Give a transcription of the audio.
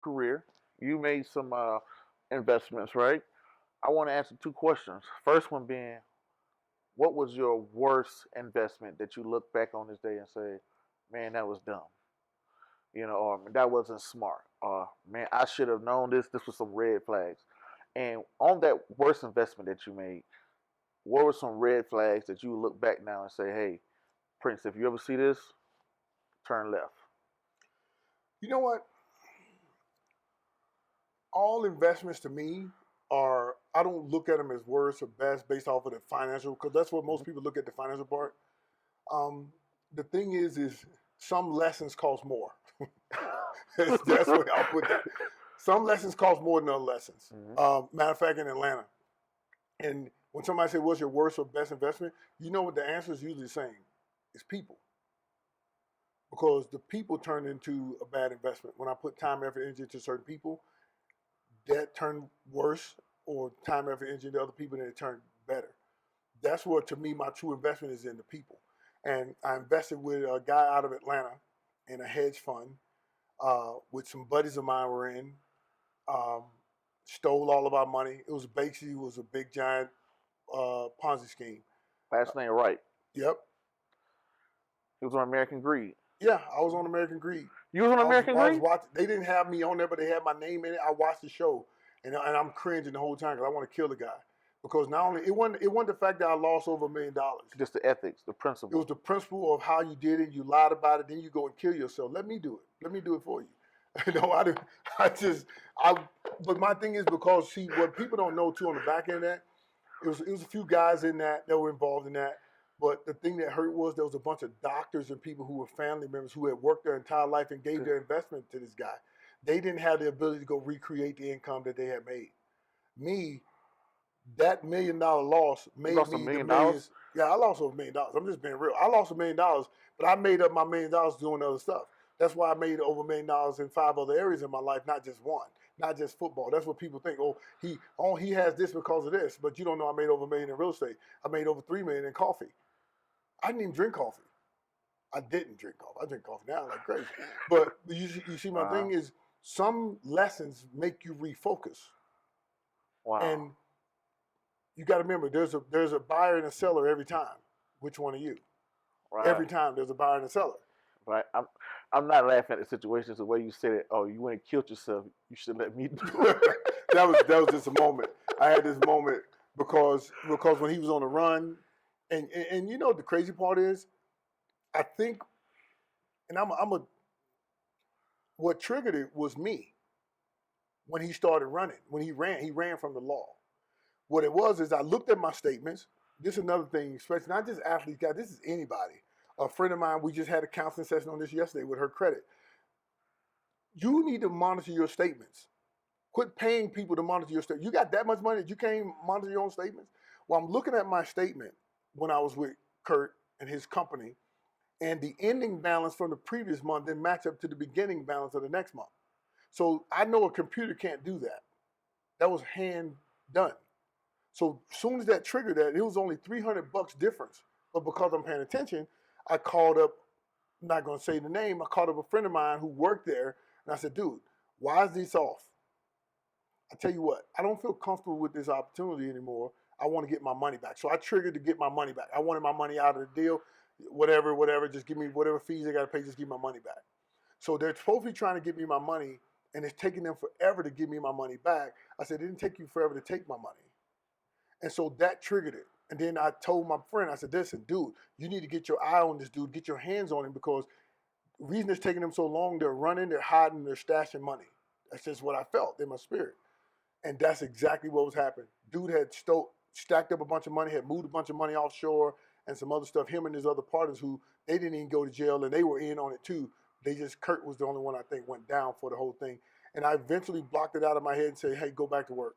career. You made some investments, right? I want to answer two questions. First one being, what was your worst investment that you look back on this day and say, man, that was dumb, or that wasn't smart, or man, I should have known this. This was some red flags. And on that worst investment that you made, what were some red flags that you look back now and say, hey, Prince, if you ever see this, turn left? You know what? All investments to me are, I don't look at them as worst or best based off of the financial, because that's what most people look at, the financial part. Um, the thing is some lessons cost more. That's what I'll put that. Some lessons cost more than other lessons. Matter of fact, in Atlanta, and when somebody says, what's your worst or best investment? You know what the answer is usually the same. It's people. Because the people turn into a bad investment. When I put time, effort, energy into certain people, that turned worse, or time, effort, energy into other people, then it turned better. That's what, to me, my true investment is in the people. And I invested with a guy out of Atlanta in a hedge fund, with some buddies of mine were in, stole all of our money. It was basically a big, giant Ponzi scheme. Last name right. Yep. It was on American Greed. Yeah, I was on American Greed. You was on American Greed? They didn't have me on there, but they had my name in it. I watched the show, and I'm cringing the whole time because I want to kill the guy. Because not only it wasn't the fact that I lost over $1 million. Just the ethics, the principle. It was the principle of how you did it. You lied about it, then you go and kill yourself. Let me do it. Let me do it for you. But my thing is, because see, what people don't know too on the back end of that, it was a few guys in that were involved in that. But the thing that hurt was there was a bunch of doctors and people who were family members who had worked their entire life and gave their investment to this guy. They didn't have the ability to go recreate the income that they had made. Me, that $1 million loss made me $1 million? Yeah, I lost over $1 million. I'm just being real. I lost $1 million, but I made up my $1 million doing other stuff. That's why I made over $1 million in 5 other areas in my life, not just one, not just football. That's what people think. He has this because of this, but you don't know I made over $1 million in real estate. I made over $3 million in coffee. I didn't even drink coffee. I didn't drink coffee. I drink coffee now like crazy. But you see, my thing is, some lessons make you refocus. Wow. And you got to remember, there's a buyer and a seller every time. Which one are you? Right. Every time there's a buyer and a seller. Right. I'm not laughing at the situation. It's the way you said it. Oh, you went and killed yourself. You should let me do it. that was just a moment. I had this moment because when he was on the run. And you know what the crazy part is? I think, and what triggered it was me. When he started running, when he ran from the law. What it was is I looked at my statements. This is another thing, especially not just athletes, guys, this is anybody. A friend of mine, we just had a counseling session on this yesterday with her credit. You need to monitor your statements. Quit paying people to monitor your statements. You got that much money that you can't monitor your own statements? Well, I'm looking at my statement when I was with Kurt and his company, and the ending balance from the previous month didn't match up to the beginning balance of the next month. So I know a computer can't do that. That was hand done. So as soon as that triggered that, it was only $300 difference. But because I'm paying attention, I called up, I'm not going to say the name, I called up a friend of mine who worked there, and I said, dude, why is this off? I tell you what, I don't feel comfortable with this opportunity anymore. I want to get my money back. So I triggered to get my money back. I wanted my money out of the deal, whatever, just give me whatever fees they got to pay, just give me my money back. So they're supposed to be trying to get me my money, and it's taking them forever to give me my money back. I said, it didn't take you forever to take my money. And so that triggered it. And then I told my friend, I said, listen, dude, you need to get your eye on this dude, get your hands on him, because the reason it's taking them so long, they're running, they're hiding, they're stashing money. That's just what I felt in my spirit. And that's exactly what was happening. Dude had stacked up a bunch of money, had moved a bunch of money offshore and some other stuff. Him and his other partners who, they didn't even go to jail, and they were in on it too. Kurt was the only one I think went down for the whole thing. And I eventually blocked it out of my head and said, hey, go back to work.